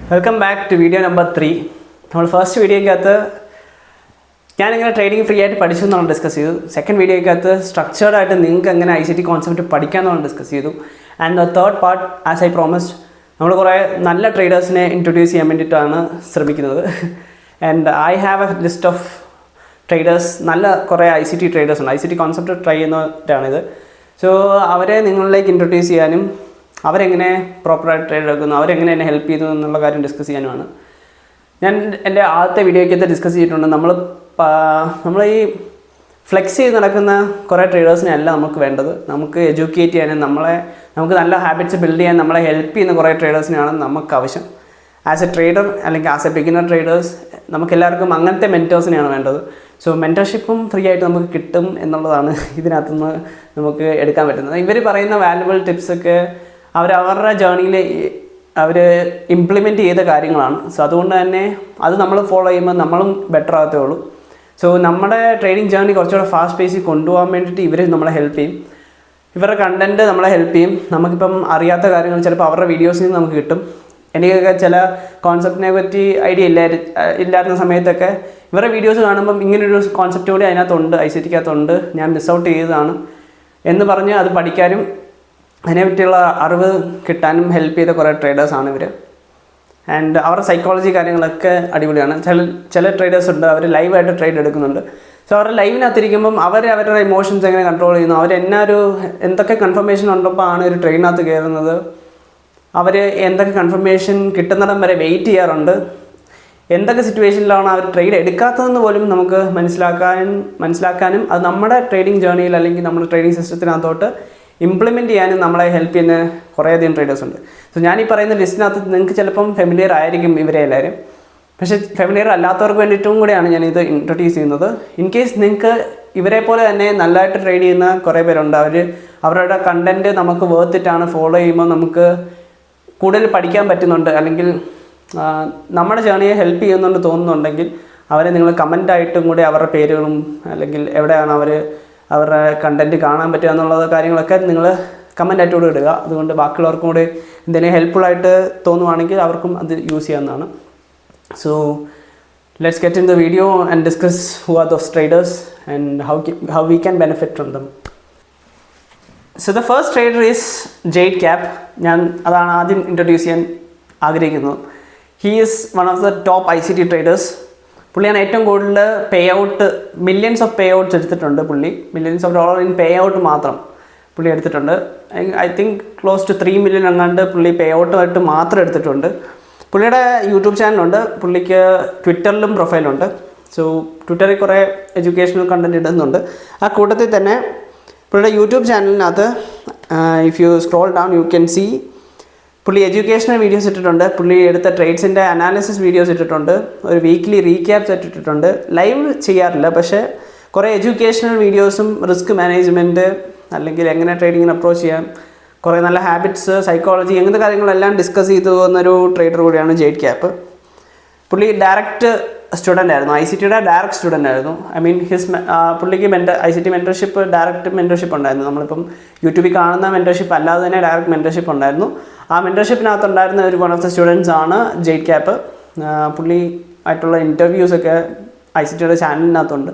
Welcome back to video number 3. നമ്മൾ first വീഡിയോയ്ക്കകത്ത് ഞാനിങ്ങനെ trading free ആയിട്ട് പഠിച്ചു എന്നാണ് ഡിസ്കസ് ചെയ്തു. സെക്കൻഡ് വീഡിയോയ്ക്കകത്ത് സ്ട്രക്ചേർഡ് ആയിട്ട് നിങ്ങൾക്ക് എങ്ങനെ ICT കോൺസെപ്റ്റ് പഠിക്കാമെന്നാണ് ഡിസ്കസ് ചെയ്തു. And the third part, as I promised, നമ്മൾ കുറേ നല്ല ട്രേഡേഴ്സിനെ ഇൻട്രൊഡ്യൂസ് ചെയ്യാൻ വേണ്ടിയിട്ടാണ് ശ്രമിക്കുന്നത്. And I have a list of traders, നല്ല കുറേ ICT ട്രേഡേഴ്സ് ഉണ്ട്. ICT കോൺസെപ്റ്റ് ട്രൈ ചെയ്യുന്നവരാണിത്. സോ അവരെ നിങ്ങളിലേക്ക് ഇൻട്രൊഡ്യൂസ് ചെയ്യാനും അവരെങ്ങനെ പ്രോപ്പറായിട്ട് ട്രേഡ് എടുക്കുന്നു, അവരെങ്ങനെ എന്നെ ഹെൽപ്പ് ചെയ്തു എന്നുള്ള കാര്യം ഡിസ്കസ് ചെയ്യാനുമാണ്. ഞാൻ എൻ്റെ ആദ്യത്തെ വീഡിയോയ്ക്കകത്ത് ഡിസ്കസ് ചെയ്തിട്ടുണ്ട്. നമ്മൾ ഈ ഫ്ലെക്സ് ചെയ്ത് നടക്കുന്ന കുറേ ട്രേഡേഴ്സിനെ അല്ല നമുക്ക് വേണ്ടത്. നമുക്ക് എഡ്യൂക്കേറ്റ് ചെയ്യാനും നമുക്ക് നല്ല ഹാബിറ്റ്സ് ബിൽഡ് ചെയ്യാൻ നമ്മളെ ഹെൽപ്പ് ചെയ്യുന്ന കുറേ ട്രേഡേഴ്സിനെയാണ് നമുക്ക് ആവശ്യം. ആസ് എ ട്രേഡർ അല്ലെങ്കിൽ ആസ് എ ബിഗിനർ ട്രേഡേഴ്സ് നമുക്കെല്ലാവർക്കും അങ്ങനത്തെ മെൻറ്റേഴ്സിനെയാണ് വേണ്ടത്. സോ മെൻറ്റർഷിപ്പും ഫ്രീ ആയിട്ട് നമുക്ക് കിട്ടും എന്നുള്ളതാണ് ഇതിനകത്തുനിന്ന് നമുക്ക് എടുക്കാൻ പറ്റുന്നത്. ഇവർ പറയുന്ന വാല്യുബിൾ ടിപ്സൊക്കെ അവരുടെ ജേർണിയിൽ അവർ ഇംപ്ലിമെൻറ്റ് ചെയ്ത കാര്യങ്ങളാണ്. സോ അതുകൊണ്ട് തന്നെ അത് നമ്മൾ ഫോളോ ചെയ്യുമ്പോൾ നമ്മളും ബെറ്റർ ആകത്തേ ഉള്ളൂ. സോ നമ്മുടെ ട്രേഡിംഗ് ജേർണി കുറച്ചുകൂടെ ഫാസ്റ്റ് പേസിൽ കൊണ്ടുപോകാൻ വേണ്ടിയിട്ട് ഇവർ നമ്മളെ ഹെൽപ്പ് ചെയ്യും. ഇവരുടെ കണ്ടൻറ്റ് നമ്മളെ ഹെൽപ്പ് ചെയ്യും. നമുക്കിപ്പം അറിയാത്ത കാര്യങ്ങൾ ചിലപ്പോൾ അവരുടെ വീഡിയോസിൽ നിന്ന് നമുക്ക് കിട്ടും. എനിക്കൊക്കെ ചില കോൺസെപ്റ്റിനെ പറ്റി ഐഡിയ ഇല്ലായിരുന്ന സമയത്തൊക്കെ ഇവരുടെ വീഡിയോസ് കാണുമ്പം ഇങ്ങനൊരു കോൺസെപ്റ്റ് കൂടി അതിനകത്തുണ്ട്, ICTക്കകത്തുണ്ട്, ഞാൻ മിസ് ഔട്ട് ചെയ്തതാണ് എന്ന് പറഞ്ഞ് അത് പഠിക്കാനും അതിനെപ്പറ്റിയുള്ള അറിവ് കിട്ടാനും ഹെൽപ്പ് ചെയ്ത കുറേ ട്രേഡേഴ്സാണ് ഇവർ. ആൻഡ് അവരുടെ സൈക്കോളജി കാര്യങ്ങളൊക്കെ അടിപൊളിയാണ്. ചില ട്രേഡേഴ്സ് ഉണ്ട്, അവർ ലൈവായിട്ട് ട്രേഡ് എടുക്കുന്നുണ്ട്. സോ അവരുടെ ലൈവിനകത്തിരിക്കുമ്പം അവരുടെ ഇമോഷൻസ് എങ്ങനെ കൺട്രോൾ ചെയ്യുന്നു, എന്തൊക്കെ കൺഫർമേഷൻ ഉള്ളപ്പോൾ ആണ് ഒരു ട്രെയിനകത്ത് കയറുന്നത്, അവർ എന്തൊക്കെ കൺഫർമേഷൻ കിട്ടുന്നിടം വരെ വെയിറ്റ് ചെയ്യാറുണ്ട്, എന്തൊക്കെ സിറ്റുവേഷനിലാണ് അവർ ട്രേഡ് എടുക്കാത്തതെന്ന് പോലും നമുക്ക് മനസ്സിലാക്കാനും അത് നമ്മുടെ ട്രേഡിംഗ് ജേർണിയിൽ അല്ലെങ്കിൽ നമ്മുടെ ട്രേഡിംഗ് സിസ്റ്റത്തിനകത്തോട്ട് ഇംപ്ലിമെൻറ്റ് ചെയ്യാനും നമ്മളെ ഹെൽപ്പ് ചെയ്യുന്ന കുറേയധികം ട്രേഡേഴ്സ് ഉണ്ട്. സോ ഞാനീ പറയുന്ന ലിസ്റ്റിനകത്ത് നിങ്ങൾക്ക് ചിലപ്പം ഫെമിലിയർ ആയിരിക്കും ഇവരെ എല്ലാവരും, പക്ഷേ ഫെമിലിയർ അല്ലാത്തവർക്ക് വേണ്ടിയിട്ടും കൂടെയാണ് ഞാനിത് ഇൻട്രൊഡ്യൂസ് ചെയ്യുന്നത്. ഇൻ കേസ് നിങ്ങൾക്ക് ഇവരെ പോലെ തന്നെ നല്ലതായിട്ട് ട്രേഡ് ചെയ്യുന്ന കുറേ പേരുണ്ട്. അവരുടെ കണ്ടൻറ്റ് നമുക്ക് വേർത്തിട്ടാണ്, ഫോളോ ചെയ്യുമ്പോൾ നമുക്ക് കൂടുതൽ പഠിക്കാൻ പറ്റുന്നുണ്ട്, അല്ലെങ്കിൽ നമ്മുടെ ജേർണിയെ ഹെൽപ്പ് ചെയ്യുന്നുണ്ട് തോന്നുന്നുണ്ടെങ്കിൽ അവരെ നിങ്ങൾ കമൻ്റായിട്ടും കൂടി അവരുടെ പേരുകളും അല്ലെങ്കിൽ എവിടെയാണ് അവരുടെ കണ്ടൻറ്റ് കാണാൻ പറ്റുക എന്നുള്ള കാര്യങ്ങളൊക്കെ നിങ്ങൾ കമൻ്റായിട്ട് കൂടെ ഇടുക. അതുകൊണ്ട് ബാക്കിയുള്ളവർക്കും കൂടി എന്തെങ്കിലും ഹെൽപ്ഫുള്ളായിട്ട് തോന്നുവാണെങ്കിൽ അവർക്കും അത് യൂസ് ചെയ്യാവുന്നതാണ്. So let's get in the video and discuss who are those traders and how we can benefit from them. So the first trader is Jade Cap. ഞാൻ അതാണ് ആദ്യം ഇൻട്രൊഡ്യൂസ് ചെയ്യാൻ ആഗ്രഹിക്കുന്നത്. He is one of the top ICT traders. പുള്ളിയാണ് ഏറ്റവും കൂടുതൽ millions of payouts എടുത്തിട്ടുണ്ട്. Millions of dollar in payout മാത്രം പുള്ളി എടുത്തിട്ടുണ്ട്. I think close to 3 million എങ്ങാണ്ട് പുള്ളി പേ ഔട്ടായിട്ട് മാത്രം എടുത്തിട്ടുണ്ട്. പുള്ളിയുടെ യൂട്യൂബ് ചാനലുണ്ട്, പുള്ളിക്ക് ട്വിറ്ററിലും പ്രൊഫൈലുണ്ട്. സോ ട്വിറ്ററിൽ കുറേ എഡ്യൂക്കേഷണൽ കണ്ടൻറ്റ് ഇടുന്നുണ്ട്. ആ കൂട്ടത്തിൽ തന്നെ പുള്ളിയുടെ യൂട്യൂബ് ചാനലിനകത്ത് if you scroll down you can see പുള്ളി എഡ്യൂക്കേഷണൽ വീഡിയോസ് ഇട്ടിട്ടുണ്ട്. പുള്ളി എടുത്ത ട്രേഡ്സിൻ്റെ അനാലിസിസ് വീഡിയോസ് ഇട്ടിട്ടുണ്ട്. ഒരു വീക്ക്ലി റീക്യാപ്സ് ഇട്ടിട്ടുണ്ട്. ലൈവ് ചെയ്യാറില്ല, പക്ഷേ കുറേ എഡ്യൂക്കേഷണൽ വീഡിയോസും റിസ്ക് മാനേജ്മെൻറ്റ് അല്ലെങ്കിൽ എങ്ങനെ ട്രേഡിങ്ങിന് അപ്രോച്ച് ചെയ്യാം, കുറേ നല്ല ഹാബിറ്റ്സ്, സൈക്കോളജി, അങ്ങനത്തെ കാര്യങ്ങളെല്ലാം ഡിസ്കസ് ചെയ്തു പോകുന്നൊരു ട്രേഡർ കൂടിയാണ് ജെയ്ഡ് ക്യാപ്പ്. പുള്ളി ഡയറക്റ്റ് സ്റ്റുഡൻ്റ് ആയിരുന്നു, ICTയുടെ ഡയറക്റ്റ് സ്റ്റുഡൻ്റ് ആയിരുന്നു. ഐ മീൻ പുള്ളിക്ക് ICT മെൻറ്റർഷിപ്പ്, ഡയറക്റ്റ് മെൻറ്റർഷിപ്പ് ഉണ്ടായിരുന്നു. നമ്മളിപ്പം യൂട്യൂബിൽ കാണുന്ന മെൻറ്റർഷിപ്പ് അല്ലാതെ തന്നെ ഡയറക്റ്റ് മെൻറ്റർഷിപ്പ് ഉണ്ടായിരുന്നു. ആ മെൻറ്റർഷിപ്പിനകത്തുണ്ടായിരുന്ന ഒരു വൺ ഓഫ് ദ സ്റ്റുഡൻസ് ആണ് ജെയ്ഡ് ക്യാപ്പ്. പുള്ളി ആയിട്ടുള്ള ഇൻ്റർവ്യൂസൊക്കെ ICTയുടെ ചാനലിനകത്തുണ്ട്.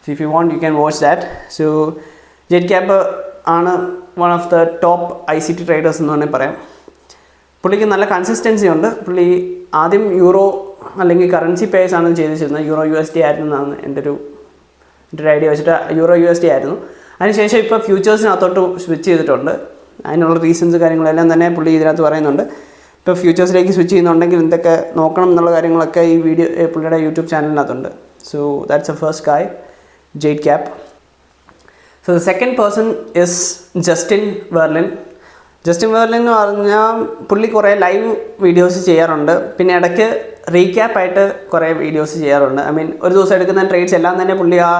So if you want you can watch that. So Jade Cap ആണ് one of the top ICT traders എന്ന് വേണമെങ്കിൽ പറയാം. പുള്ളിക്ക് നല്ല കൺസിസ്റ്റൻസി ഉണ്ട്. പുള്ളി ആദ്യം യൂറോ അല്ലെങ്കിൽ കറൻസി പേഴ്സ് ആണ് ചെയ്തിരുന്നത്. യൂറോ USD ആയിരുന്നു എന്നാണ് എൻ്റെ ഒരു ഐഡിയ വെച്ചിട്ട് യൂറോ USD ആയിരുന്നു. അതിനുശേഷം ഇപ്പോൾ ഫ്യൂച്ചേഴ്സിനകത്തോട്ട് സ്വിച്ച് ചെയ്തിട്ടുണ്ട്. അതിനുള്ള റീസൺസ് കാര്യങ്ങളെല്ലാം തന്നെ പുള്ളി ഇതിനകത്ത് പറയുന്നുണ്ട്. ഇപ്പോൾ ഫ്യൂച്ചേഴ്സിലേക്ക് സ്വിച്ച് ചെയ്യുന്നുണ്ടെങ്കിൽ എന്തൊക്കെ നോക്കണം എന്നുള്ള കാര്യങ്ങളൊക്കെ ഈ പുള്ളിയുടെ യൂട്യൂബ് ചാനലിനകത്തുണ്ട്. So that's a first guy, Jade Cap. So the second person is Justin Werlin. Justin Werlin എന്ന് പറഞ്ഞാൽ പുള്ളി കുറേ ലൈവ് വീഡിയോസ് ചെയ്യാറുണ്ട്. പിന്നെ ഇടയ്ക്ക് റീക്യാപ്പായിട്ട് കുറേ വീഡിയോസ് ചെയ്യാറുണ്ട്. ഐ മീൻ ഒരു ദിവസം എടുക്കുന്ന ട്രേഡ്സ് എല്ലാം തന്നെ പുള്ളി ആ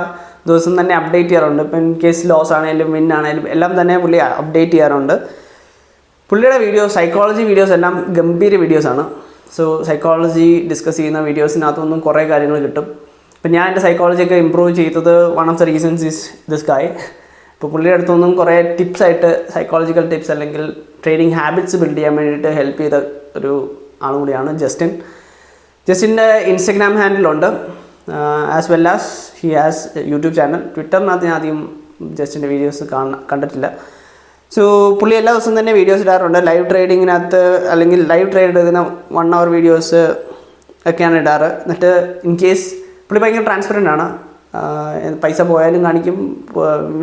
ദിവസം തന്നെ അപ്ഡേറ്റ് ചെയ്യാറുണ്ട്. ഇപ്പം ഇൻ കേസ് ലോസ് ആണെങ്കിലും വിൻ ആണെങ്കിലും എല്ലാം തന്നെ പുള്ളി അപ്ഡേറ്റ് ചെയ്യാറുണ്ട്. പുള്ളിയുടെ സൈക്കോളജി വീഡിയോസ് എല്ലാം ഗംഭീര വീഡിയോസാണ്. സോ സൈക്കോളജി ഡിസ്കസ് ചെയ്യുന്ന വീഡിയോസിനകത്തൊന്നും കുറേ കാര്യങ്ങൾ കിട്ടും. ഇപ്പം ഞാൻ എൻ്റെ സൈക്കോളജിയൊക്കെ ഇമ്പ്രൂവ് ചെയ്തത് one of the reasons is this guy. ഇപ്പോൾ പുള്ളിയുടെ അടുത്തൊന്നും കുറേ ടിപ്സായിട്ട് സൈക്കോളജിക്കൽ ടിപ്സ് അല്ലെങ്കിൽ ട്രേഡിംഗ് ഹാബിറ്റ്സ് ബിൽഡ് ചെയ്യാൻ വേണ്ടിയിട്ട് ഹെൽപ്പ് ചെയ്ത ഒരു ആളും കൂടിയാണ് ജസ്റ്റിൻ. ജസ്റ്റിൻ്റെ ഇൻസ്റ്റഗ്രാം ഹാൻഡിലുണ്ട്, as well as he has YouTube channel. ട്വിറ്ററിനകത്ത് ഞാൻ ആദ്യം ജസ്റ്റിൻ്റെ വീഡിയോസ് കണ്ടിട്ടില്ല. സോ പുള്ളി എല്ലാ ദിവസവും തന്നെ വീഡിയോസ് ഇടാറുണ്ട്. ലൈവ് ട്രേഡിങ്ങിനകത്ത് അല്ലെങ്കിൽ ലൈവ് ട്രേഡ് എടുക്കുന്ന 1 hour വീഡിയോസ് ഒക്കെയാണ് ഇടാറ്. എന്നിട്ട് ഇൻ കേസ് പുള്ളി ഭയങ്കര ട്രാൻസ്പെറൻ്റ് ആണ്. പൈസ പോയാലും കാണിക്കും,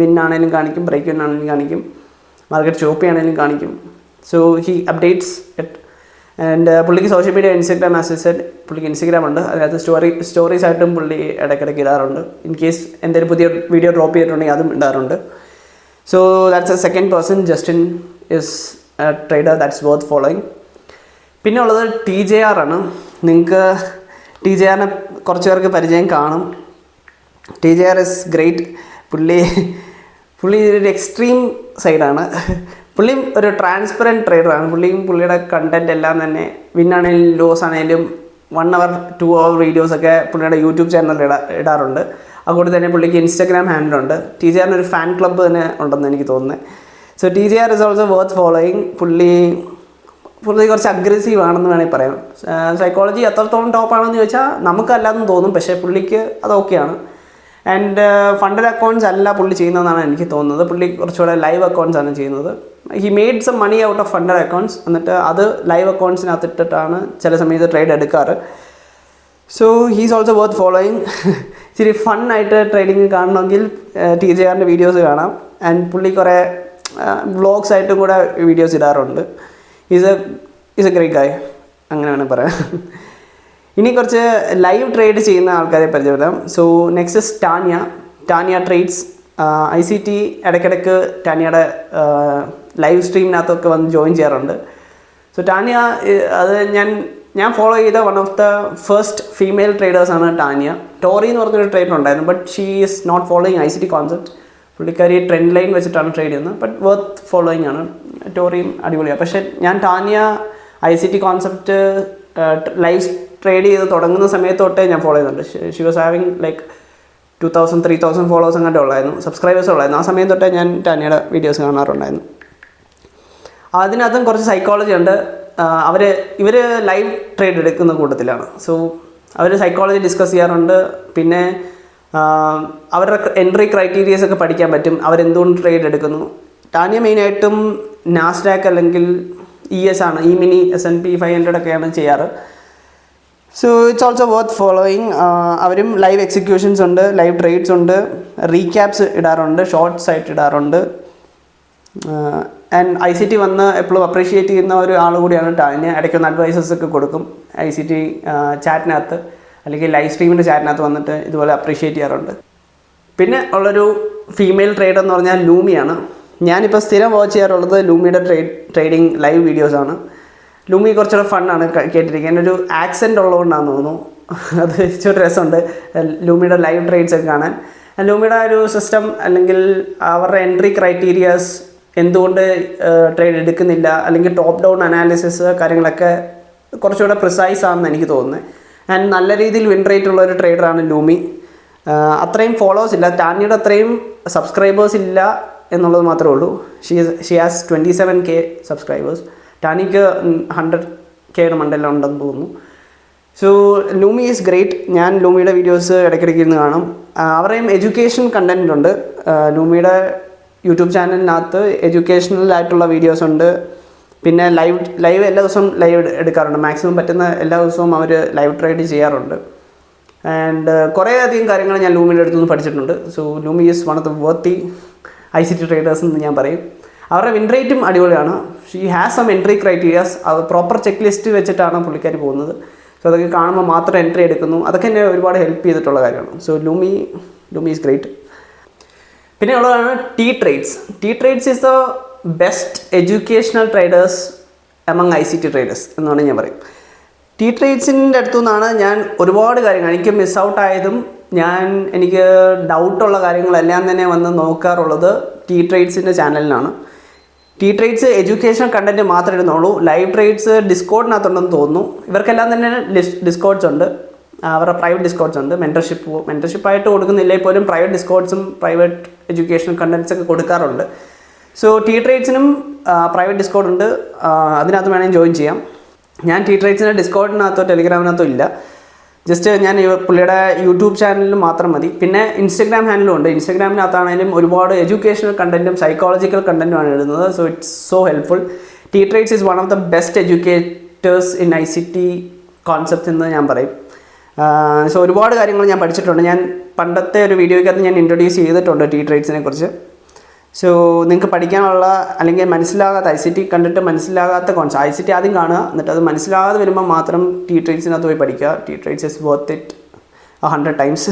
വിൻ ആണെങ്കിലും കാണിക്കും, ബ്രേക്ക് വിൻ ആണെങ്കിലും കാണിക്കും, മാർക്കറ്റ് ചോപ്പ് ആണെങ്കിലും കാണിക്കും. So he updates it. And പുള്ളിക്ക് social media Instagram as said, പുള്ളിക്ക് ഇൻസ്റ്റഗ്രാം ഉണ്ട്. അതിനകത്ത് സ്റ്റോറീസ് ആയിട്ടും പുള്ളി ഇടയ്ക്കിടയ്ക്ക് ഇടാറുണ്ട്. ഇൻ കേസ് എന്തെങ്കിലും പുതിയ വീഡിയോ ഡ്രോപ്പ് ചെയ്തിട്ടുണ്ടെങ്കിൽ അതും ഇടാറുണ്ട്. So that's a second person. Justin is a trader that's worth following. പിന്നെ ഉള്ളത് TJR ആണ്. നിങ്ങൾക്ക് TJRനെ കുറച്ച് പേർക്ക് പരിചയം കാണും. TJR is great. പുള്ളി ഒരു എക്സ്ട്രീം സൈഡാണ്. പുള്ളി ഒരു ട്രാൻസ്പെറൻറ്റ് ട്രേഡറാണ്. പുള്ളിയുടെ കണ്ടൻറ്റ് എല്ലാം തന്നെ വിന്നാണെങ്കിലും ലോസ് ആണെങ്കിലും 1 hour 2 hour വീഡിയോസൊക്കെ പുള്ളിയുടെ യൂട്യൂബ് ചാനലിൽ ഇടാറുണ്ട്. അതുകൊണ്ട് തന്നെ പുള്ളിക്ക് ഇൻസ്റ്റഗ്രാം ഹാൻഡിലുണ്ട്. TJRന് ഒരു ഫാൻ ക്ലബ്ബ് തന്നെ ഉണ്ടെന്ന് എനിക്ക് തോന്നുന്നത്. So TJR is also worth following. പുള്ളി കുറച്ച് അഗ്രസീവ് ആണെന്ന് വേണമെങ്കിൽ പറയാം. സൈക്കോളജി എത്രത്തോളം ടോപ്പാണെന്ന് ചോദിച്ചാൽ നമുക്കല്ലാതെന്ന് തോന്നും, പക്ഷേ പുള്ളിക്ക് അത് ഓക്കെയാണ്. ആൻഡ് ഫണ്ടഡ് അക്കൗണ്ട്സ് അല്ല പുള്ളി ചെയ്യുന്നതെന്നാണ് എനിക്ക് തോന്നുന്നത്. പുള്ളി കുറച്ചുകൂടെ ലൈവ് അക്കൗണ്ട്സ് ആണ് ചെയ്യുന്നത്. He made some money out of funded accounts, എന്നിട്ട് അത് ലൈവ് അക്കൗണ്ട്സിനകത്ത് ഇട്ടിട്ടാണ് ചില സമയത്ത് ട്രേഡ് എടുക്കാറ്. So he's also worth following. ഇച്ചിരി ഫണ്ണായിട്ട് ട്രേഡിങ് കാണണമെങ്കിൽ TJRൻ്റെ വീഡിയോസ് കാണാം. ആൻഡ് പുള്ളി കുറേ വ്ളോഗ്സ് ആയിട്ടും കൂടെ വീഡിയോസ് ഇടാറുണ്ട്. ഈസ് എ ഗ്രേറ്റ് ഗായ്, അങ്ങനെ വേണമെങ്കിൽ പറയാം. ഇനി കുറച്ച് ലൈവ് ട്രേഡ് ചെയ്യുന്ന ആൾക്കാരെ പരിചയപ്പെടാം. So next is Tania Trades. ICT ഇടയ്ക്കിടയ്ക്ക് ടാനിയയുടെ ലൈവ് സ്ട്രീമിനകത്തൊക്കെ വന്ന് ജോയിൻ ചെയ്യാറുണ്ട്. സോ ടാനിയ അത് ഞാൻ ഫോളോ ചെയ്ത one of the first female ട്രേഡേഴ്സാണ് ടാനിയ. ടോറി എന്ന് പറഞ്ഞൊരു ട്രേഡർ ഉണ്ടായിരുന്നു, but she is not following ICT concept. പുള്ളിക്കാരി ട്രെൻഡ് ലൈൻ വെച്ചിട്ടാണ് ട്രേഡ് ചെയ്യുന്നത്, ബട്ട് വർത്ത് ഫോളോയിങ് ആണ്. ടോറിയും അടിപൊളിയാണ്. പക്ഷേ ഞാൻ Tania ICT concept live trade ചെയ്ത് തുടങ്ങുന്ന സമയത്ത് തൊട്ടേ ഞാൻ ഫോളോ ചെയ്യുന്നുണ്ട്. She was having like 2000-3000 followers അങ്ങോട്ട് ഉള്ളായിരുന്നു, സബ്സ്ക്രൈബേഴ്സ് ഉള്ളായിരുന്നു. ആ സമയം തൊട്ടേ ഞാൻ ടാനിയുടെ വീഡിയോസ് കാണാറുണ്ടായിരുന്നു. അതിനകത്തും കുറച്ച് സൈക്കോളജി ഉണ്ട്. ഇവർ ലൈവ് ട്രേഡ് എടുക്കുന്ന കൂട്ടത്തിലാണ്. സോ അവർ സൈക്കോളജി ഡിസ്കസ് ചെയ്യാറുണ്ട്. പിന്നെ അവരുടെ എൻട്രി ക്രൈറ്റീരിയസ് ഒക്കെ പഠിക്കാൻ പറ്റും, അവരെന്തുകൊണ്ട് ട്രേഡ് എടുക്കുന്നു. ടാനിയ മെയിനായിട്ടും നാസ്ഡാക്ക് അല്ലെങ്കിൽ ES ആണ്, E-mini S&P 500 ഒക്കെയാണ് ചെയ്യാറ്. So it's also worth following. അവരും ലൈവ് എക്സിക്യൂഷൻസ് ഉണ്ട്, ലൈവ് ട്രേഡ്സ് ഉണ്ട്, റീക്യാപ്സ് ഇടാറുണ്ട്, ഷോർട്ട്സ് ആയിട്ട് ഇടാറുണ്ട്. ആൻഡ് ICT വന്ന് എപ്പോഴും അപ്രീഷിയേറ്റ് ചെയ്യുന്ന ഒരു ആൾ കൂടിയാണ് ടാനിയ. ഇടയ്ക്കൊന്ന് അഡ്വൈസസ് ഒക്കെ കൊടുക്കും ICT ചാറ്റിനകത്ത് അല്ലെങ്കിൽ ലൈവ് സ്ട്രീമിൻ്റെ ചാറ്റിനകത്ത് വന്നിട്ട് ഇതുപോലെ അപ്രീഷിയേറ്റ് ചെയ്യാറുണ്ട്. പിന്നെ ഉള്ളൊരു ഫീമെയിൽ ട്രേഡർ എന്ന് പറഞ്ഞാൽ ലൂമിയാണ്. ഞാനിപ്പോൾ സ്ഥിരം വാച്ച് ചെയ്യാറുള്ളത് ലൂമിയുടെ ട്രേഡിങ് ലൈവ് വീഡിയോസാണ്. ലൂമി കുറച്ചുകൂടെ ഫണ്ണാണ് കേട്ടിരിക്കാൻ. ഒരു ആക്സെൻ്റ് ഉള്ളതുകൊണ്ടാണെന്ന് തോന്നുന്നു, അത് ഇച്ചിരി രസമുണ്ട് ലൂമിയുടെ ലൈവ് ട്രേഡ്സ് ഒക്കെ കാണാൻ. ലൂമിയുടെ ഒരു സിസ്റ്റം അല്ലെങ്കിൽ അവരുടെ എൻട്രി ക്രൈറ്റീരിയാസ്, എന്തുകൊണ്ട് ട്രേഡ് എടുക്കുന്നില്ല, അല്ലെങ്കിൽ ടോപ്പ് ഡൗൺ അനാലിസിസ് കാര്യങ്ങളൊക്കെ കുറച്ചുകൂടെ പ്രിസൈസ് ആണെന്ന് എനിക്ക് തോന്നുന്നത്. ആൻഡ് നല്ല രീതിയിൽ വിൻ റേറ്റ് ഉള്ള ഒരു ട്രേഡറാണ് ലൂമി. അത്രയും ഫോളോവേഴ്സ് ഇല്ല, ടാനിയുടെ അത്രയും സബ്സ്ക്രൈബേഴ്സ് ഇല്ല എന്നുള്ളത് മാത്രമേ ഉള്ളൂ. She has 27K subscribers. ടാനിക്ക് 100K മണ്ടെല്ലാം ഉണ്ടെന്ന് തോന്നുന്നു. So Lumi is great. ഞാൻ ലൂമിയുടെ വീഡിയോസ് ഇടയ്ക്കിടയ്ക്ക് ഇരുന്ന് കാണും. അവരുടെയും എഡ്യൂക്കേഷൻ കണ്ടൻറ് ഉണ്ട്. ലൂമിയുടെ യൂട്യൂബ് ചാനലിനകത്ത് എഡ്യൂക്കേഷണലായിട്ടുള്ള വീഡിയോസ് ഉണ്ട്. പിന്നെ ലൈവ് എല്ലാ ദിവസവും ലൈവ് എടുക്കാറുണ്ട്. മാക്സിമം പറ്റുന്ന എല്ലാ ദിവസവും അവർ ലൈവ് ട്രേഡ് ചെയ്യാറുണ്ട്. ആൻഡ് കുറേ അധികം കാര്യങ്ങൾ ഞാൻ ലൂമിയുടെ അടുത്തുനിന്ന് പഠിച്ചിട്ടുണ്ട്. So Lumi is one of the worthy ICT traders എന്ന് ഞാൻ പറയും. അവരുടെ വിൻ റേറ്റും അടിപൊളിയാണ്. She has some entry criterias. അത് പ്രോപ്പർ ചെക്ക് ലിസ്റ്റ് വെച്ചിട്ടാണ് പുള്ളിക്കാർ പോകുന്നത്. സോ അതൊക്കെ കാണുമ്പോൾ മാത്രം എൻട്രി എടുക്കുന്നു. അതൊക്കെ എന്നെ ഒരുപാട് ഹെൽപ്പ് ചെയ്തിട്ടുള്ള കാര്യമാണ്. So Lumi is great. പിന്നെ ഉള്ളതാണ് T-Trades. T-Trades is the best educational traders among ICT traders എന്നാണ് ഞാൻ പറയും. T-Tradesൻ്റെ അടുത്തു നിന്നാണ് ഞാൻ ഒരുപാട് കാര്യങ്ങൾ എനിക്ക് മിസ് ഔട്ട് ആയതും എനിക്ക് ഡൗട്ടുള്ള കാര്യങ്ങളെല്ലാം തന്നെ വന്ന് നോക്കാറുള്ളത് T-Tradesൻ്റെ ചാനലിലാണ്. T-Trades എഡ്യൂക്കേഷണൽ കണ്ടൻറ്റ് മാത്രമേ ഇടുന്നുള്ളൂ. ലൈവ് ട്രേഡ്സ് ഡിസ്കോഡിനകത്തുണ്ടെന്ന് തോന്നുന്നു. ഇവർക്കെല്ലാം തന്നെ ഡിസ്കോഡ്സ് ഉണ്ട്. അവരുടെ പ്രൈവറ്റ് ഡിസ്കോഡ്സ് ഉണ്ട്. മെൻറ്റർഷിപ്പായിട്ട് കൊടുക്കുന്നില്ലേ പോലും പ്രൈവറ്റ് ഡിസ്കോഡ്സും പ്രൈവറ്റ് എഡ്യൂക്കേഷണൽ കണ്ടൻറ്റ്സ് ഒക്കെ കൊടുക്കാറുണ്ട്. സോ T-Tradesനും പ്രൈവറ്റ് ഡിസ്കോഡ് ഉണ്ട്. അതിനകത്ത് വേണമെങ്കിൽ ജോയിൻ ചെയ്യാം. ഞാൻ ടി ട്രേഡ്സിൻ്റെ ഡിസ്കോഡിനകത്തോ ടെലിഗ്രാമിനകത്തോ ഇല്ല. ജസ്റ്റ് ഞാൻ പുള്ളിയുടെ യൂട്യൂബ് ചാനലിൽ മാത്രം മതി. പിന്നെ ഇൻസ്റ്റഗ്രാം ഹാൻഡിലും ഉണ്ട്. ഇൻസ്റ്റഗ്രാമിനകത്താണെങ്കിലും ഒരുപാട് എഡ്യൂക്കേഷണൽ കണ്ടൻറ്റും സൈക്കോളജിക്കൽ കണ്ടൻറ്റുമാണ് എഴുതുന്നത്. So it's so helpful. T Trades is one of the best educators in ICT concept എന്ന് ഞാൻ പറയും. സോ ഒരുപാട് കാര്യങ്ങൾ ഞാൻ പഠിച്ചിട്ടുണ്ട്. ഞാൻ പണ്ടത്തെ ഒരു വീഡിയോയ്ക്കകത്ത് ഞാൻ ഇൻട്രൊഡ്യൂസ് ചെയ്തിട്ടുണ്ട് ടി ട്രേഡ്സിനെ കുറിച്ച്. സോ നിങ്ങൾക്ക് പഠിക്കാനുള്ള അല്ലെങ്കിൽ മനസ്സിലാകാത്ത ICT കണ്ടിട്ട് മനസ്സിലാകാത്ത ICT ആദ്യം കാണുക, എന്നിട്ട് അത് മനസ്സിലാകാതെ വരുമ്പോൾ മാത്രം ടി ട്രേഡ്സിനകത്ത് പോയി പഠിക്കുക. T Trades is worth it 100 times.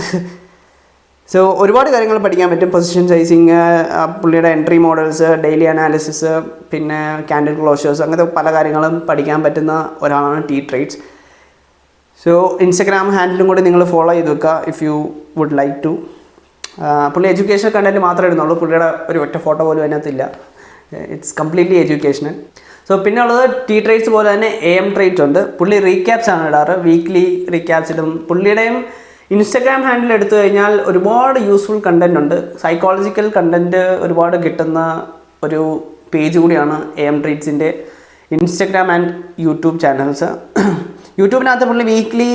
So ഒരുപാട് കാര്യങ്ങൾ പഠിക്കാൻ പറ്റും. പൊസിഷൻ സൈസിങ്, പുള്ളിയുടെ എൻട്രി മോഡൽസ്, ഡെയിലി അനാലിസിസ്, പിന്നെ ക്യാൻഡിൽ ക്ലോഷേഴ്സ്, അങ്ങനത്തെ പല കാര്യങ്ങളും പഠിക്കാൻ പറ്റുന്ന ഒരാളാണ് ടി ട്രേഡ്സ്. സോ ഇൻസ്റ്റഗ്രാം ഹാൻഡിലും കൂടി നിങ്ങൾ ഫോളോ ചെയ്ത് വെക്കുക if you would like to. പുള്ളി എഡ്യൂക്കേഷൻ കണ്ടൻറ്റ് മാത്രമേ ഇടുന്നുള്ളൂ. പുള്ളിയുടെ ഒരു ഒറ്റ ഫോട്ടോ പോലും അതിനകത്തില്ല. It's completely educational. സോ പിന്നെ ഉള്ളത് ടി ട്രേഡ്സ് പോലെ തന്നെ AM ട്രേഡ് ഉണ്ട്. പുള്ളി റീക്യാപ്സ് ആണ് ഇടാറ്, വീക്ക്ലി റീക്യാപ്സ് ഇടും. പുള്ളിയുടെയും ഇൻസ്റ്റഗ്രാം ഹാൻഡിൽ എടുത്തു കഴിഞ്ഞാൽ ഒരുപാട് യൂസ്ഫുൾ കണ്ടൻറ് ഉണ്ട്. സൈക്കോളജിക്കൽ കണ്ടൻറ്റ് ഒരുപാട് കിട്ടുന്ന ഒരു പേജ് കൂടിയാണ് AM ട്രേഡ്സിൻ്റെ ഇൻസ്റ്റഗ്രാം ആൻഡ് യൂട്യൂബ് ചാനൽസ്. യൂട്യൂബിനകത്ത് പുള്ളി വീക്ക്ലി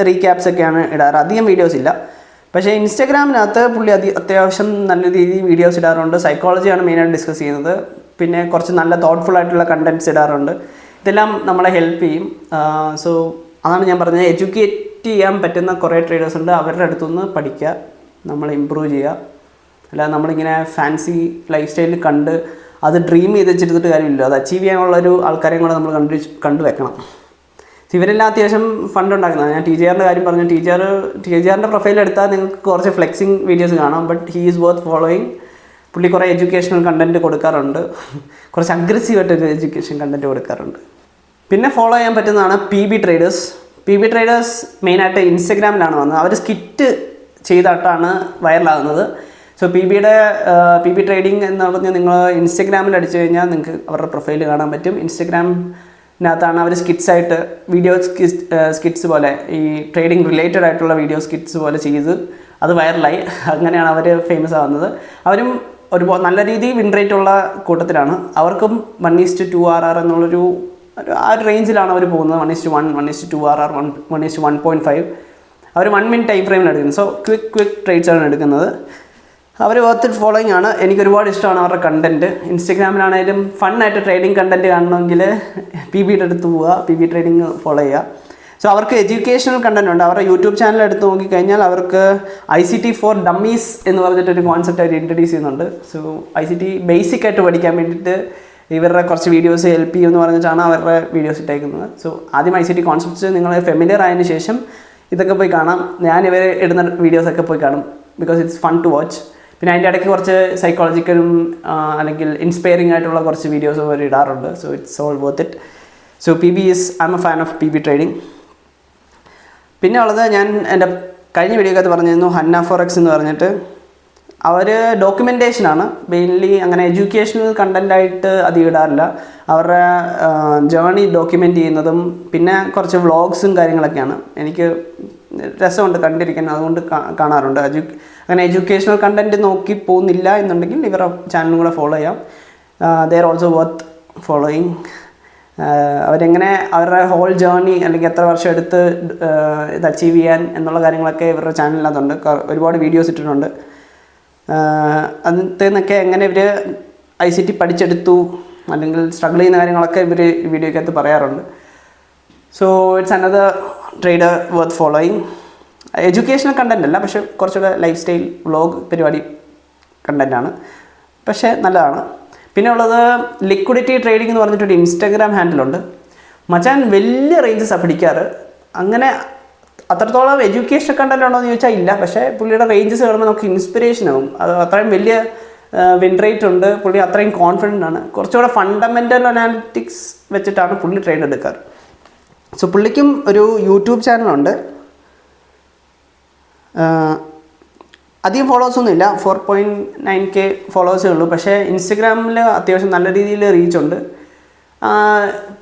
റീക്യാപ്സ് ഒക്കെയാണ് ഇടാറ്, അധികം വീഡിയോസ് ഇല്ല. പക്ഷേ ഇൻസ്റ്റഗ്രാമിനകത്ത് പുള്ളി അത്യാവശ്യം നല്ല രീതിയിൽ വീഡിയോസ് ഇടാറുണ്ട്. സൈക്കോളജിയാണ് മെയിനായിട്ട് ഡിസ്കസ് ചെയ്യുന്നത്. പിന്നെ കുറച്ച് നല്ല തോട്ട്ഫുൾ ആയിട്ടുള്ള കണ്ടൻറ്റ്സ് ഇടാറുണ്ട്. ഇതെല്ലാം നമ്മളെ ഹെൽപ്പ് ചെയ്യും. സോ അതാണ് ഞാൻ പറഞ്ഞത്, എഡ്യൂക്കേറ്റ് ചെയ്യാൻ പറ്റുന്ന കുറേ ട്രേഡേഴ്സ് ഉണ്ട്. അവരുടെ അടുത്തുനിന്ന് പഠിക്കുക, നമ്മൾ ഇമ്പ്രൂവ് ചെയ്യുക. അല്ലാതെ നമ്മളിങ്ങനെ ഫാൻസി ലൈഫ് സ്റ്റൈലിൽ കണ്ട് അത് ഡ്രീം ചെയ്ത് വെച്ചിരുന്നിട്ട് കാര്യമില്ല. അത് അച്ചീവ് ചെയ്യാനുള്ളൊരു ആൾക്കാരെയും കൂടെ നമ്മൾ കണ്ടുവെക്കണം. ഇവരെല്ലാം അത്യാവശ്യം ഫണ്ട് ഉണ്ടാക്കുന്നതാണ്. ഞാൻ TJRൻ്റെ കാര്യം പറഞ്ഞു. TJRൻ്റെ പ്രൊഫൈൽ എടുത്താൽ നിങ്ങൾക്ക് കുറച്ച് ഫ്ലെക്സിങ് വീഡിയോസ് കാണാം. But he is worth following. പുള്ളി കുറേ എഡ്യൂക്കേഷണൽ കണ്ടൻറ്റ് കൊടുക്കാറുണ്ട്. കുറച്ച് അഗ്രസീവായിട്ടൊരു എഡ്യൂക്കേഷൻ കണ്ടൻറ്റ് കൊടുക്കാറുണ്ട്. പിന്നെ ഫോളോ ചെയ്യാൻ പറ്റുന്നതാണ് PB ട്രേഡേഴ്സ്. PB ട്രേഡേഴ്സ് മെയിനായിട്ട് ഇൻസ്റ്റഗ്രാമിലാണ് വന്നത്. അവർ സ്കിറ്റ് ചെയ്തിട്ടാണ് വൈറലാകുന്നത്. സോ PB ട്രേഡിംഗ് എന്ന് പറഞ്ഞാൽ നിങ്ങൾ ഇൻസ്റ്റഗ്രാമിൽ അടിച്ചു കഴിഞ്ഞാൽ നിങ്ങൾക്ക് അവരുടെ പ്രൊഫൈൽ കാണാൻ പറ്റും. ഇൻസ്റ്റഗ്രാമിനകത്താണ് അവർ സ്കിറ്റ്സായിട്ട് സ്കിറ്റ്സ് പോലെ ഈ ട്രേഡിംഗ് റിലേറ്റഡ് ആയിട്ടുള്ള വീഡിയോ സ്കിറ്റ്സ് പോലെ ചെയ്ത് അത് വൈറലായി. അങ്ങനെയാണ് അവർ ഫേമസ് ആവുന്നത്. അവരും ഒരുപാട് നല്ല രീതിയിൽ വിൻ റേറ്റ് ഉള്ള കൂട്ടത്തിലാണ്. അവർക്കും 1:2 RR എന്നുള്ളൊരു ആ ഒരു റേഞ്ചിലാണ് അവർ പോകുന്നത്. 1:1, 1:2 RR, 1:1.5. അവർ 1 minute ടൈം ഫ്രെയിമിൽ എടുക്കുന്നത്. സോ ക്വിക്ക് ട്രേഡ്സാണ് എടുക്കുന്നത്. അവർ വർത്ത് ഫോളോയിങ് ആണ്. എനിക്ക് ഒരുപാട് ഇഷ്ടമാണ് അവരുടെ കണ്ടൻറ്റ്. ഇൻസ്റ്റഗ്രാമിലാണെങ്കിലും ഫണ്ണായിട്ട് ട്രേഡിംഗ് കണ്ടൻറ്റ് കാണണമെങ്കിൽ PBയുടെ അടുത്ത് പോവുക, PB ട്രേഡിംഗ് ഫോളോ ചെയ്യുക. സോ അവർക്ക് എഡ്യൂക്കേഷണൽ കണ്ടൻറ്റ് ഉണ്ട്. അവരുടെ യൂട്യൂബ് ചാനൽ എടുത്ത് നോക്കിക്കഴിഞ്ഞാൽ അവർക്ക് ICT ഫോർ ഡമ്മീസ് എന്ന് പറഞ്ഞിട്ടൊരു കോൺസെപ്റ്റ് അവർ ഇൻട്രൊഡ്യൂസ് ചെയ്യുന്നുണ്ട്. സോ ICT ബേസിക് ആയിട്ട് പഠിക്കാൻ വേണ്ടിയിട്ട് ഇവരുടെ കുറച്ച് വീഡിയോസ് ഹെൽപ്പ് ചെയ്യുമെന്ന് പറഞ്ഞിട്ടാണ് അവരുടെ വീഡിയോസ് ഇട്ടേക്കുന്നത്. സോ ആദ്യം ICT കോൺസെപ്റ്റ്സ് നിങ്ങൾ ഫെമിലിയർ ആയതിനു ശേഷം ഇതൊക്കെ പോയി കാണാം. ഞാൻ ഇവർ ഇടുന്ന വീഡിയോസൊക്കെ പോയി കാണും. Because it's fun to watch. പിന്നെ അതിൻ്റെ ഇടയ്ക്ക് കുറച്ച് സൈക്കോളജിക്കലും അല്ലെങ്കിൽ ഇൻസ്പയറിംഗ് ആയിട്ടുള്ള കുറച്ച് വീഡിയോസ് അവർ ഇടാറുണ്ട്. So it's all worth it. So I M A fan of PB trading. പിന്നെ ഉള്ളത് ഞാൻ എൻ്റെ കഴിഞ്ഞ വീഡിയോക്കകത്ത് പറഞ്ഞിരുന്നു ഹന്ന ഫോറക്സ് എന്ന് പറഞ്ഞിട്ട്. അവർ ഡോക്യുമെൻറ്റേഷനാണ് മെയിൻലി. അങ്ങനെ എഡ്യൂക്കേഷണൽ കണ്ടൻറ്റായിട്ട് അധികം ഇടാറില്ല. അവരുടെ ജേർണി ഡോക്യുമെൻ്റ് ചെയ്യുന്നതും പിന്നെ കുറച്ച് വ്ളോഗ്സും കാര്യങ്ങളൊക്കെയാണ്. എനിക്ക് രസമുണ്ട് കണ്ടിരിക്കുന്നത്, അതുകൊണ്ട് കാണാറുണ്ട്. അങ്ങനെ എഡ്യൂക്കേഷണൽ കണ്ടൻറ്റ് നോക്കി പോകുന്നില്ല എന്നുണ്ടെങ്കിൽ ഇവരുടെ ചാനലും കൂടെ ഫോളോ ചെയ്യാം. They are also worth following. അവരെങ്ങനെ അവരുടെ ഹോൾ ജേർണി അല്ലെങ്കിൽ എത്ര വർഷം എടുത്ത് ഇത് അച്ചീവ് ചെയ്യാൻ എന്നുള്ള കാര്യങ്ങളൊക്കെ ഇവരുടെ ചാനലിനകത്തുണ്ട്. ഒരുപാട് വീഡിയോസ് ഇട്ടിട്ടുണ്ട്. അതിനകത്തൊക്കെ എങ്ങനെ ഇവർ ICT പഠിച്ചെടുത്തു അല്ലെങ്കിൽ സ്ട്രഗിൾ ചെയ്യുന്ന കാര്യങ്ങളൊക്കെ ഇവർ ഈ വീഡിയോക്കകത്ത് പറയാറുണ്ട്. So it's another trader worth following. Educational content അല്ല, പക്ഷേ കുറച്ചുകൂടെ ലൈഫ് സ്റ്റൈൽ വ്ളോഗ് പരിപാടി കണ്ടൻ്റാണ്, പക്ഷേ നല്ലതാണ്. പിന്നെ ഉള്ളത് ലിക്വിഡിറ്റി ട്രേഡിംഗ് എന്ന് പറഞ്ഞിട്ടൊരു ഇൻസ്റ്റാഗ്രാം ഹാൻഡിലുണ്ട്. മച്ചാൻ വലിയ റേഞ്ചസാണ് പിടിക്കാറ്. അങ്ങനെ അത്രത്തോളം എഡ്യൂക്കേഷൻ കണ്ടന്റ് ഉണ്ടോ എന്ന് ചോദിച്ചാൽ ഇല്ല. പക്ഷേ പുള്ളിയുടെ റേഞ്ചസ് കാണുമ്പോൾ നമുക്ക് ഇൻസ്പിറേഷൻ ആവും. അത് അത്രയും വലിയ വിൻ റേറ്റ് ഉണ്ട്. പുള്ളി അത്രയും കോൺഫിഡൻ്റ് ആണ്. കുറച്ചുകൂടെ ഫണ്ടമെൻ്റൽ അനാലിറ്റിക്സ് വെച്ചിട്ടാണ് പുള്ളി ട്രേഡ് എടുക്കാറ്. സോ പുള്ളിക്കും ഒരു യൂട്യൂബ് ചാനലുണ്ട്. അധികം ഫോളോവേഴ്സൊന്നും ഇല്ല, 4.9K ഫോളോവേഴ്സേ ഉള്ളൂ. പക്ഷേ ഇൻസ്റ്റഗ്രാമിൽ അത്യാവശ്യം നല്ല രീതിയിൽ റീച്ചുണ്ട്.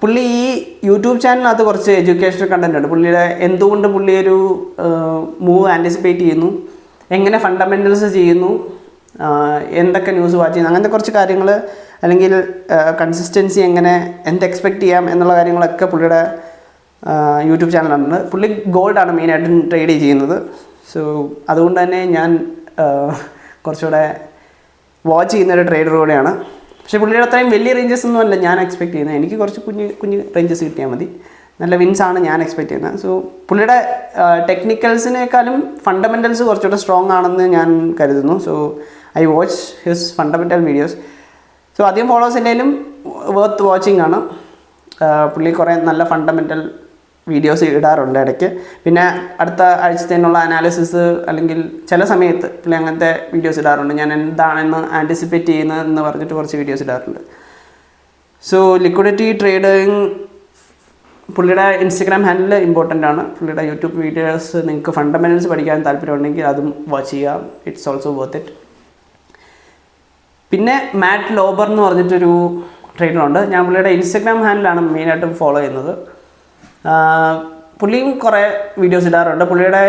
പുള്ളി ഈ യൂട്യൂബ് ചാനലിനകത്ത് കുറച്ച് എഡ്യൂക്കേഷണൽ കണ്ടൻ്റ് ഉണ്ട്. പുള്ളിയുടെ എന്തുകൊണ്ട് പുള്ളി ഒരു മൂവ് ആൻറ്റിസിപ്പേറ്റ് ചെയ്യുന്നു, എങ്ങനെ ഫണ്ടമെൻ്റൽസ് ചെയ്യുന്നു, എന്തൊക്കെ ന്യൂസ് വാച്ച് ചെയ്യുന്നു, അങ്ങനത്തെ കുറച്ച് കാര്യങ്ങൾ, അല്ലെങ്കിൽ കൺസിസ്റ്റൻസി എങ്ങനെ എന്ത് എക്സ്പെക്റ്റ് ചെയ്യാം എന്നുള്ള കാര്യങ്ങളൊക്കെ പുള്ളിയുടെ യൂട്യൂബ് ചാനലുണ്ട്. പുള്ളി ഗോൾഡാണ് മെയിനായിട്ടും ട്രേഡ് ചെയ്യുന്നത്. സോ അതുകൊണ്ട് തന്നെ ഞാൻ കുറച്ചുകൂടെ വാച്ച് ചെയ്യുന്നൊരു ട്രേഡർ കൂടെയാണ്. പക്ഷേ പുള്ളിയുടെ അത്രയും വലിയ റേഞ്ചസ് ഒന്നും അല്ല ഞാൻ എക്സ്പെക്ട് ചെയ്യുന്നത്. എനിക്ക് കുറച്ച് കുഞ്ഞ് റേഞ്ചസ് കിട്ടിയാൽ മതി. നല്ല വിൻസാണ് ഞാൻ എക്സ്പെക്ട് ചെയ്യുന്നത്. സോ പുള്ളിയുടെ ടെക്നിക്കൽസിനേക്കാളും ഫണ്ടമെൻ്റൽസ് കുറച്ചുകൂടെ സ്ട്രോങ് ആണെന്ന് ഞാൻ കരുതുന്നു. So I watch his fundamental videos. So അധികം ഫോളോവേഴ്സ് ഇല്ലെങ്കിലും വർത്ത് വാച്ചിങ് ആണ്. പുള്ളി കുറേ നല്ല ഫണ്ടമെൻ്റൽ വീഡിയോസ് ഇടാറുണ്ട് ഇടയ്ക്ക്. പിന്നെ അടുത്ത ആഴ്ചത്തേനുള്ള അനാലിസിസ് അല്ലെങ്കിൽ ചില സമയത്ത് പുള്ളി അങ്ങനത്തെ വീഡിയോസ് ഇടാറുണ്ട്. ഞാൻ എന്താണെന്ന് ആൻറ്റിസിപ്പേറ്റ് ചെയ്യുന്നതെന്ന് പറഞ്ഞിട്ട് കുറച്ച് വീഡിയോസ് ഇടാറുണ്ട്. സോ ലിക്വിഡിറ്റി ട്രേഡിങ് പുള്ളിയുടെ ഇൻസ്റ്റഗ്രാം ഹാൻഡിൽ ഇമ്പോർട്ടൻ്റ് ആണ്. പുള്ളിയുടെ യൂട്യൂബ് വീഡിയോസ് നിങ്ങൾക്ക് ഫണ്ടമെൻ്റൽസ് പഠിക്കാൻ താല്പര്യമുണ്ടെങ്കിൽ അതും വാച്ച് ചെയ്യാം. It's also worth it. പിന്നെ മാറ്റ് ലോബർ എന്ന് പറഞ്ഞിട്ടൊരു ട്രേഡറുണ്ട്. ഞാൻ പുള്ളിയുടെ ഇൻസ്റ്റഗ്രാം ഹാൻഡിലാണ് മെയിനായിട്ടും ഫോളോ ചെയ്യുന്നത്. പുള്ളിയും കുറേ വീഡിയോസ് ഇടാറുണ്ട്. പുള്ളിയുടെ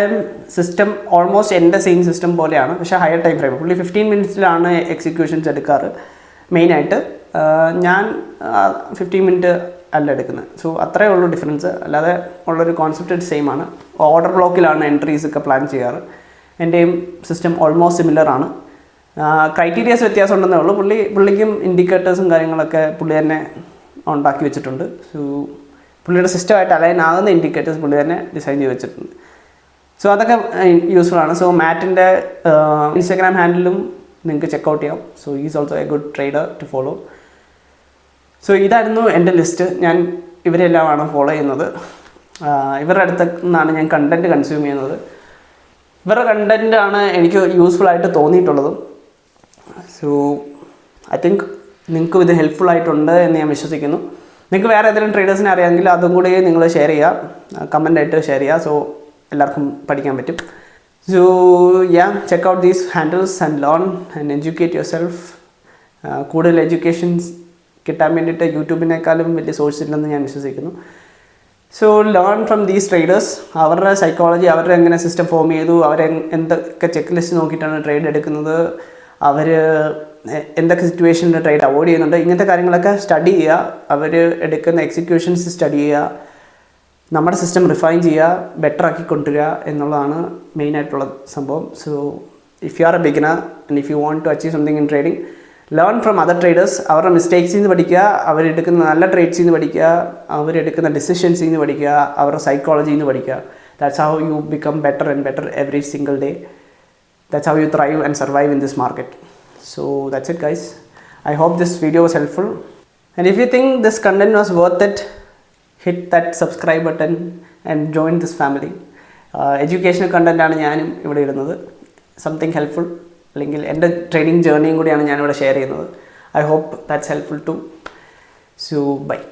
സിസ്റ്റം ഓൾമോസ്റ്റ് എൻ്റെ സെയിം സിസ്റ്റം പോലെയാണ്, പക്ഷേ ഹയർ ടൈം ഫ്രെയിം. പുള്ളി 15 മിനിറ്റ്സിലാണ് എക്സിക്യൂഷൻസ് എടുക്കാറ് മെയിനായിട്ട്. ഞാൻ 15 മിനിറ്റ് അല്ല എടുക്കുന്നത്. സോ അത്രയേ ഉള്ളൂ ഡിഫറൻസ്. അല്ലാതെ ഉള്ളൊരു കോൺസെപ്റ്റ് സെയിം ആണ്. ഓർഡർ ബ്ലോക്കിലാണ് എൻട്രീസ് ഒക്കെ പ്ലാൻ ചെയ്യാറ്. എൻ്റെയും സിസ്റ്റം ഓൾമോസ്റ്റ് സിമിലർ ആണ്. ക്രൈറ്റീരിയാസ് വ്യത്യാസം ഉണ്ടെന്നേ ഉള്ളൂ. പുള്ളിക്കും ഇൻഡിക്കേറ്റേഴ്സും കാര്യങ്ങളൊക്കെ പുള്ളി തന്നെ ഉണ്ടാക്കി വെച്ചിട്ടുണ്ട്. സോ പുള്ളിയുടെ സിസ്റ്റമായിട്ട് അലൈൻ ആകുന്ന ഇൻഡിക്കേറ്റേഴ്സ് പുള്ളി തന്നെ ഡിസൈൻ ചെയ്ത് വെച്ചിട്ടുണ്ട്. സോ അതൊക്കെ യൂസ്ഫുൾ ആണ്. സോ മാറ്റിൻ്റെ ഇൻസ്റ്റാഗ്രാം ഹാൻഡിലും നിങ്ങൾക്ക് ചെക്കൗട്ട് ചെയ്യാം. So is also a good trader to follow. So ഇതായിരുന്നു എൻ്റെ ലിസ്റ്റ്. ഞാൻ ഇവരെല്ലാമാണ് ഫോളോ ചെയ്യുന്നത്. ഇവരുടെ അടുത്ത് നിന്നാണ് ഞാൻ കണ്ടൻറ്റ് കൺസ്യൂം ചെയ്യുന്നത്. ഇവരുടെ കണ്ടൻറ്റാണ് എനിക്ക് യൂസ്ഫുൾ ആയിട്ട് തോന്നിയിട്ടുള്ളതും. സോ ഐ തിങ്ക് നിങ്ങൾക്കും ഇത് ഹെൽപ്ഫുൾ ആയിട്ടുണ്ട് എന്ന് ഞാൻ വിശ്വസിക്കുന്നു. നിങ്ങൾക്ക് വേറെ ഏതെങ്കിലും ട്രേഡേഴ്സിനെ അറിയാമെങ്കിൽ അതും കൂടി നിങ്ങൾ ഷെയർ ചെയ്യുക, കമൻ്റായിട്ട് ഷെയർ ചെയ്യുക. സോ എല്ലാവർക്കും പഠിക്കാൻ പറ്റും. So check out these handles and learn and educate your self. കൂടുതൽ എഡ്യൂക്കേഷൻസ് കിട്ടാൻ വേണ്ടിയിട്ട് യൂട്യൂബിനേക്കാളും വലിയ സോഴ്സ് ഇല്ലെന്ന് ഞാൻ വിശ്വസിക്കുന്നു. So learn from these traders. അവരുടെ സൈക്കോളജി, അവരുടെ എങ്ങനെ സിസ്റ്റം ഫോം ചെയ്തു, എന്തൊക്കെ ചെക്ക് ലിസ്റ്റ് നോക്കിയിട്ടാണ് ട്രേഡ് എടുക്കുന്നത്, അവർ എന്തൊക്കെ സിറ്റുവേഷനിൽ ട്രേഡ് അവോയ്ഡ് ചെയ്യുന്നുണ്ട്, ഇങ്ങനത്തെ കാര്യങ്ങളൊക്കെ സ്റ്റഡി ചെയ്യുക. അവർ എടുക്കുന്ന എക്സിക്യൂഷൻസ് സ്റ്റഡി ചെയ്യുക. നമ്മുടെ സിസ്റ്റം റിഫൈൻ ചെയ്യുക, ബെറ്റർ ആക്കി കൊണ്ടുവരിക എന്നുള്ളതാണ് മെയിനായിട്ടുള്ള സംഭവം. So if you are a beginner and if you want to achieve something in trading, learn from other traders. അവരുടെ മിസ്റ്റേക്സിൽ നിന്ന് പഠിക്കുക, അവരെടുക്കുന്ന നല്ല ട്രേഡ്സിൽ നിന്ന് പഠിക്കുക, അവരെടുക്കുന്ന ഡിസിഷൻസിൽ നിന്ന് പഠിക്കുക, അവരുടെ സൈക്കോളജിയിൽ നിന്ന് പഠിക്കുക. That's how you become better and better every single day. That's how you thrive and survive in this market. So that's it, guys. I hope this video was helpful. And if you think this content was worth it, hit that subscribe button and join this family. Educational content ആണ് ഞാനും ഇവിടെ ഇടുന്നത്. Something helpful, അല്ലെങ്കിൽ എൻ്റെ training ജേർണിയും കൂടിയാണ് ഞാനിവിടെ share ചെയ്യുന്നത്. I hope that's helpful too. So bye.